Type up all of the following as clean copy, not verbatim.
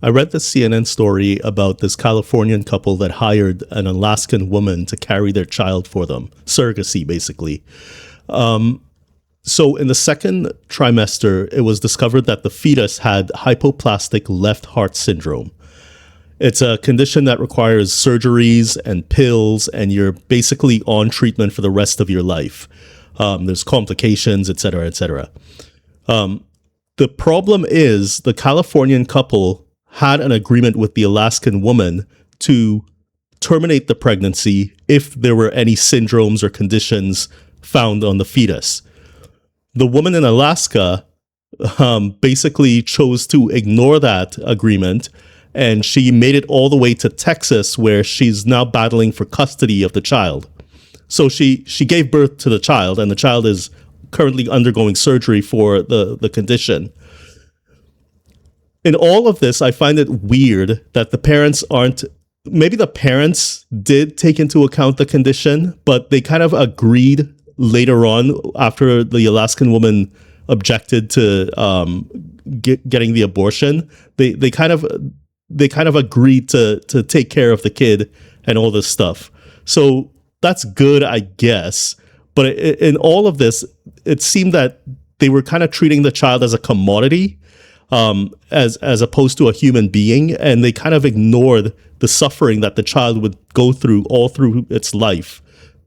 I read this CNN story about this Californian couple that hired an Alaskan woman to carry their child for them. Surrogacy, basically. So in the second trimester, it was discovered that the fetus had hypoplastic left heart syndrome. It's a condition that requires surgeries and pills, and you're basically on treatment for the rest of your life. There's complications, et cetera, et cetera. The problem is the Californian couple had an agreement with the Alaskan woman to terminate the pregnancy if there were any syndromes or conditions found on the fetus. The woman in Alaska basically chose to ignore that agreement, and she made it all the way to Texas, where she's now battling for custody of the child. So she gave birth to the child, and the child is currently undergoing surgery for the condition. In all of this, I find it weird that the parents aren't, maybe the parents did take into account the condition, but they kind of agreed later on after the Alaskan woman objected to getting the abortion. They kind of agreed to take care of the kid and all this stuff. So that's good, I guess. But in all of this, it seemed that they were kind of treating the child as a commodity, as opposed to a human being, and they kind of ignored the suffering that the child would go through all through its life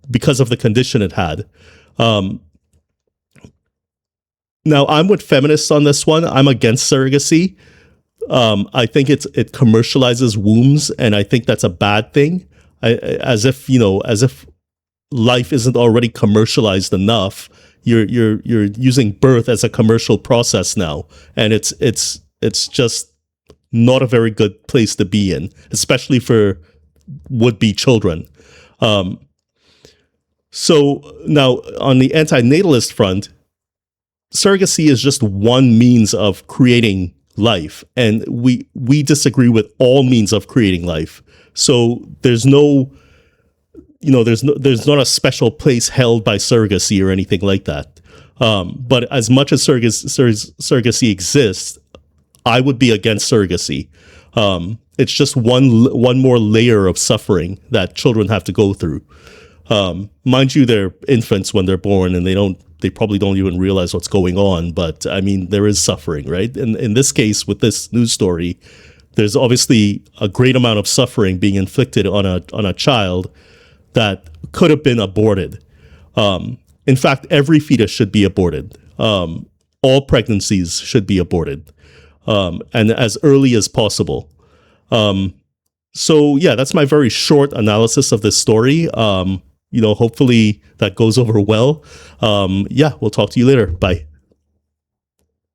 because of the condition it had. Now, I'm with feminists on this one. I'm against surrogacy. I think it commercializes wombs, and I think that's a bad thing. As if life isn't already commercialized enough. You're using birth as a commercial process now, and it's just not a very good place to be in, especially for would-be children. So now on the anti-natalist front, surrogacy is just one means of creating life, and we disagree with all means of creating life. So there's no, there's not a special place held by surrogacy or anything like that. But as much as surrogacy exists, I would be against surrogacy. It's just one more layer of suffering that children have to go through. Mind you, they're infants when they're born, and they probably don't even realize what's going on. But I mean, there is suffering, right? And in this case, with this news story, there's obviously a great amount of suffering being inflicted on a child that could have been aborted. In fact, every fetus should be aborted. All pregnancies should be aborted, and as early as possible. So yeah, that's my very short analysis of this story. Hopefully that goes over well. Yeah, we'll talk to you later. Bye.